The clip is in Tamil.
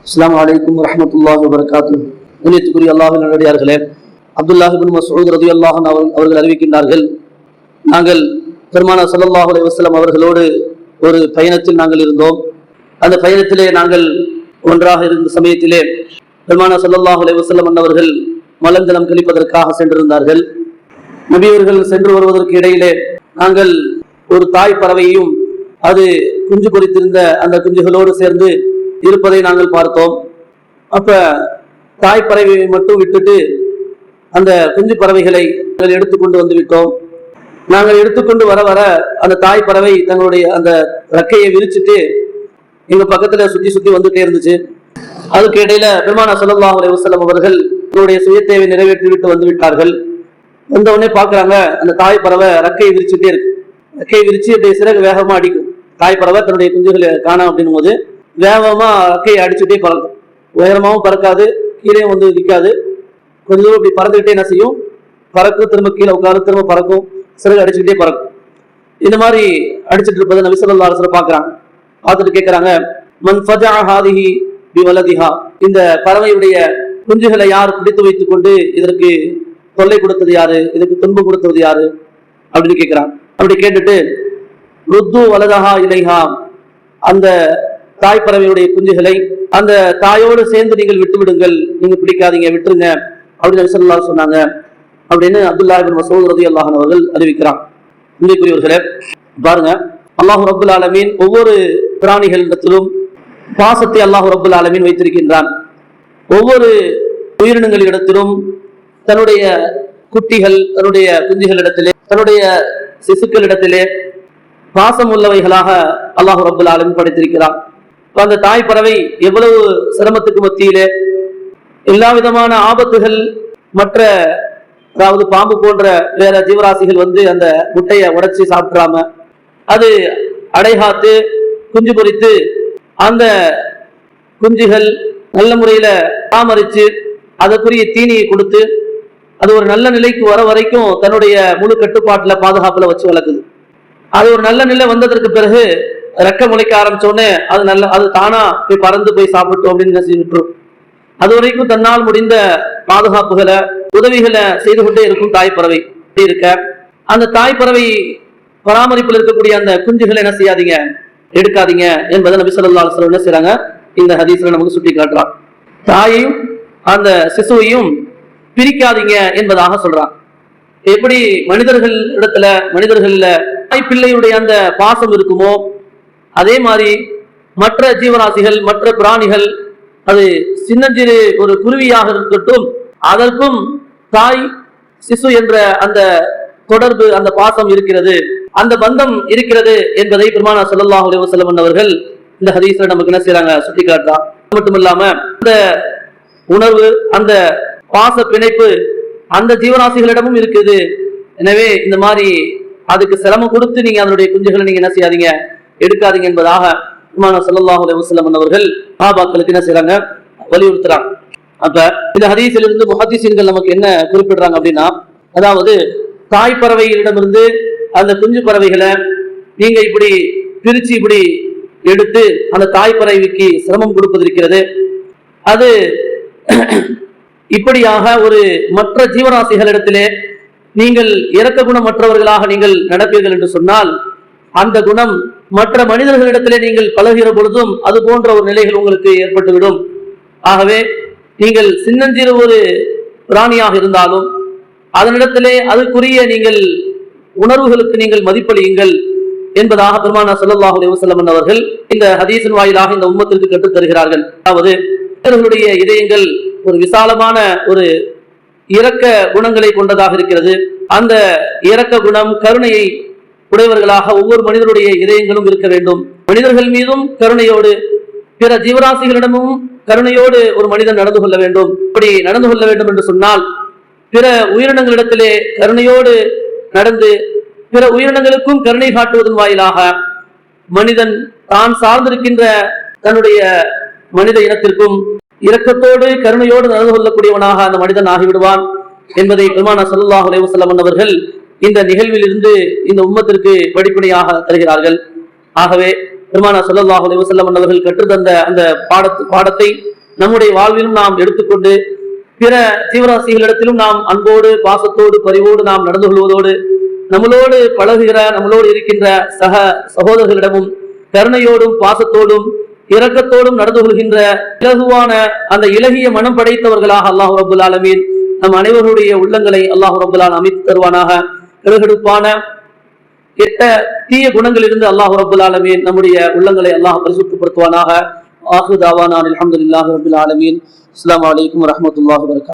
அஸ்ஸலாமு அலைக்கும் வரஹ்மத்துல்லாஹி வபரகாத்துஹு. கண்ணியத்துக்குரிய அல்லாஹ்வின் நல்லடியார்களே, அப்துல்லாஹ் இப்னு மஸ்ஊத் ரலியல்லாஹு அன்ஹு அவர்கள் அறிவிக்கின்றார்கள், நாங்கள் பெருமானார் ஸல்லல்லாஹு அலைஹி வஸல்லம் அவர்களோடு ஒரு பயணத்தில் நாங்கள் இருந்தோம். அந்த பயணத்திலே நாங்கள் ஒன்றாக இருந்த சமயத்திலே பெருமானார் ஸல்லல்லாஹு அலைஹி வஸல்லம் அவர்கள் மலஞ்சலம் கழிப்பதற்காக சென்றிருந்தார்கள். நபியவர்கள் சென்று வருவதற்கு இடையிலே நாங்கள் ஒரு தாய் பறவையையும் அது குஞ்சு பொரித்திருந்த அந்த குஞ்சுகளோடு சேர்ந்து இருப்பதை நாங்கள் பார்த்தோம். அப்ப தாய் பறவையை மட்டும் விட்டுட்டு அந்த குஞ்சு பறவைகளை எடுத்துக்கொண்டு வந்து விட்டோம். நாங்கள் எடுத்துக்கொண்டு வர வர அந்த தாய் பறவை தங்களுடைய அந்த ரெக்கையை விரிச்சுட்டு எங்க பக்கத்துல சுத்தி சுத்தி வந்துட்டே இருந்துச்சு. அதுக்கு இடையில பெருமானார் ஸல்லல்லாஹு அலைஹி வஸல்லம் அவர்கள் தங்களுடைய சுய தேவை நிறைவேற்றி விட்டு வந்து விட்டார்கள். வந்த உடனே பாக்குறாங்க, அந்த தாய் பறவை ரெக்கையை விரிச்சுட்டே இருக்கு. ரெக்கையை விரிச்சு அப்படியே சிறகு வேகமா அடிக்கும். தாய் பறவை தன்னுடைய குஞ்சுகளை காணோம் அப்படின்னும் போது வேகமா ரெக்கையை அடிச்சுட்டே பறக்கும். உயரமாவும் பறக்காது, கீழே வந்து நிற்காது. கொஞ்ச தூரம் இப்படி பறந்துகிட்டே என்ன செய்யும், பறக்கும், திரும்ப கீழே உட்காரு, திரும்ப பறக்கும், சிறகு அடிச்சுக்கிட்டே பறக்கும். இந்த மாதிரி அடிச்சுட்டு இருப்பதை நபி ஸல்லல்லாஹு அலைஹி வஸல்லம் பாக்குறாங்க. பார்த்துட்டு கேட்கிறாங்க, மன் ஃபஜஅ ஹாதிஹி பிவலதிஹா, இந்த பறவையுடைய குஞ்சுகளை யார் பிடித்து வைத்துக் கொண்டு இதற்கு தொல்லை கொடுத்தது யாரு, இதுக்கு துன்பம் கொடுத்தது யாரு அப்படின்னு கேட்கிறான். அப்படி கேட்டுட்டு ருத்து வலதஹா இலைஹா, அந்த தாய் பறவையுடைய குஞ்சுகளை அந்த தாயோடு சேர்ந்து நீங்கள் விட்டு விடுங்கள், நீங்க பிடிக்காதீங்க, விட்டுருங்க அப்படின்னு நபி ஸல்லல்லாஹு அலைஹி வஸல்லம் சொன்னாங்க அப்படின்னு அப்துல்லாஹ் இப்னு மஸ்ஊத் ரலியல்லாஹு அன்ஹு அவர்கள் அறிவிக்கிறான். இன்றைக்குரியவர்களே பாருங்க, அல்லாஹ் ரப்புல் ஆலமீன் ஒவ்வொரு பிராணிகளிடத்திலும் பாசத்தை அல்லாஹ் ரப்புல் ஆலமீன் வைத்திருக்கின்றான். ஒவ்வொரு உயிரினங்களிடத்திலும் தன்னுடைய குட்டிகள், தன்னுடைய குஞ்சுகளிடத்திலே, தன்னுடைய சிசுக்களிடத்திலே பாசம் உள்ளவைகளாக அல்லாஹ் ரப்புல் ஆலமீன் படைத்திருக்கிறான். அந்த தாய் பறவை எவ்வளவு சிரமத்துக்கு மத்தியிலே எல்லா விதமான ஆபத்துகள், மற்ற அதாவது பாம்பு போன்ற வேற ஜீவராசிகள் வந்து அந்த முட்டையை உடைச்சி சாப்பிடாம அது அடைகாத்து குஞ்சு பொரித்து அந்த குஞ்சுகள் நல்ல முறையில பராமரிச்சு அதற்குரிய தீனியை கொடுத்து அது ஒரு நல்ல நிலைக்கு வர வரைக்கும் தன்னுடைய முழு கட்டுப்பாட்டுல பாதுகாப்புல வச்சு வளர்க்குது. அது ஒரு நல்ல நிலை வந்ததற்கு பிறகு ரெக்க முளைக்க ஆரம்பிச்சோடனே அது தானா போய் பறந்து போய் சாப்பிட்டோம் அப்படின்னு விட்டுரும். அது வரைக்கும் தன்னால் முடிந்த பாதுகாப்புகளை, உதவிகளை செய்து கொண்டே இருக்கும் தாய் பறவை. இருக்க அந்த தாய் பறவை பராமரிப்பில் இருக்கக்கூடிய அந்த குஞ்சுகளை என்ன செய்யாதீங்க, எடுக்காதீங்க என்பதை நபி ஸல்லல்லாஹு அலைஹி வஸல்லம் என்ன செய்றாங்க, இந்த ஹதீஸ்ல நமக்கு சுட்டி காட்டுறான். தாயையும் அந்த சிசுவையும் பிரிக்காதீங்க என்பதாக சொல்றான். எப்படி மனிதர்கள் தாய் பிள்ளையுடைய அந்த பாசம் இருக்குமோ அதே மாதிரி மற்ற ஜீவராசிகள், மற்ற பிராணிகள், அது சின்னஞ்சிறு ஒரு குருவியாக இருக்கட்டும், அதற்கும் தாய் சிசு என்ற அந்த தொடர்பு, அந்த பாசம் இருக்கிறது, அந்த பந்தம் இருக்கிறது என்பதை பெருமானார் ஸல்லல்லாஹு அலைஹி வஸல்லம் அவர்கள் இந்த ஹதீஸ்ல நமக்கு என்ன செய்றாங்க, சுட்டி காட்டுறான். மட்டும் இல்லாம அந்த உணர்வு, அந்த பாச பிணைப்பு அந்த ஜீவராசிகளிடமும் இருக்குது. எனவே இந்த மாதிரி அதுக்கு சிரமம் கொடுத்து நீங்க அதனுடைய குஞ்சுகளை நீங்க என்ன செய்யாதீங்க, எடுக்காதீங்க என்பதாக பெருமானார் ஸல்லல்லாஹு அலைஹி வஸல்லம் அவர்கள் சஹாபாக்களுக்கு என்ன செய்றாங்க, வலியுறுத்துறாங்க. அப்ப இந்த ஹதீஸிலிருந்து முஹத்திஸீன்கள் நமக்கு என்ன குறிப்பிடுறாங்க அப்படின்னா, அதாவது தாய் பறவைகளிடமிருந்து அந்த குஞ்சு பறவைகளை நீங்க இப்படி பிரிச்சு இப்படி எடுத்து அந்த தாய் பறவைக்கு சிரமம் கொடுப்பதிருக்கிறது, அது இப்படியாக ஒரு மற்ற ஜீவராசிகளிடத்திலே நீங்கள் இரக்க குணமற்றவர்களாக நீங்கள் நடப்பீர்கள் என்று சொன்னால் அந்த குணம் மற்ற மனிதர்களிடத்திலே நீங்கள் பழகிற பொழுதும் அது போன்ற ஒரு நிலைகள் உங்களுக்கு ஏற்பட்டுவிடும். ஆகவே நீங்கள் சின்னஞ்சிறு ஒரு பிராணியாக இருந்தாலும் அதனிடத்திலே அதுக்குரிய நீங்கள் உணர்வுகளுக்கு நீங்கள் மதிப்பளியுங்கள் என்பதாக பெருமானார் ஸல்லல்லாஹு அலைஹி வஸல்லம் அவர்கள் இந்த ஹதீஸின் வாயிலாக இந்த உம்மத்திற்கு கற்றுத் தருகிறார்கள். அதாவது மனிதர்களுடைய இதயங்கள் ஒரு விசாலமான ஒரு இரக்க குணங்களை கொண்டதாக இருக்கிறது. அந்த இரக்க குணம், கருணையை உடையவர்களாக ஒவ்வொரு மனிதனுடைய இதயங்களும் இருக்க வேண்டும். மனிதர்கள் மீதும் கருணையோடு, பிற ஜீவராசிகளிடமும் கருணையோடு ஒரு மனிதன் நடந்து கொள்ள வேண்டும். இப்படி நடந்து கொள்ள வேண்டும் என்று சொன்னால் பிற உயிரினங்களிடத்திலே கருணையோடு நடந்து பிற உயிரினங்களுக்கும் கருணை காட்டுவதன் வாயிலாக மனிதன் தான் சார்ந்திருக்கின்ற தன்னுடைய மனித இனத்திற்கும் இரக்கத்தோடு கருணையோடு நடந்து கொள்ளக்கூடியவனாக அந்த மனிதன் ஆகிவிடுவான் என்பதை பெருமானார் ஸல்லல்லாஹு அலைஹி வஸல்லம் அவர்கள் இந்த நிகழ்வில் இருந்து இந்த உம்மத்திற்கு படிப்பினையாக தருகிறார்கள். ஆகவே பெருமானா ஸல்லல்லாஹு அலைஹி வஸல்லம் அவர்கள் கற்றுத்தந்த அந்த பாடத்தை நம்முடைய வாழ்விலும் நாம் எடுத்துக்கொண்டு பிற ஜீவராசிகளிடத்திலும் நாம் அன்போடு பாசத்தோடு பரிவோடு நாம் நடந்து கொள்வதோடு நம்மளோடு பழகுகிற நம்மளோடு இருக்கின்ற சகோதரர்களிடமும் கருணையோடும் பாசத்தோடும் இரக்கத்தோடும் நடந்து கொள்கின்ற இலகுவான அந்த இலகிய மனம் படைத்தவர்களாக அல்லாஹ் ரப்புல் ஆலமீன் நம் அனைவருடைய உள்ளங்களை அல்லாஹ் ரப்புல் ஆலமீன் அமைத்து தருவானாக. கெடுகெடுப்பான கெட்ட தீய குணங்களிலிருந்து அல்லாஹ் ரப்புல் ஆலமீன் நம்முடைய உள்ளங்களை அல்லாஹ் பரிசுத்தப்படுத்துவானாக. ஆஹிரு தாவானா அல்ஹம்துலில்லாஹி ரப்பில் ஆலமீன். அஸ்ஸலாமு அலைக்கும் வரஹ்மத்துல்லாஹி வபரகாத்துஹு.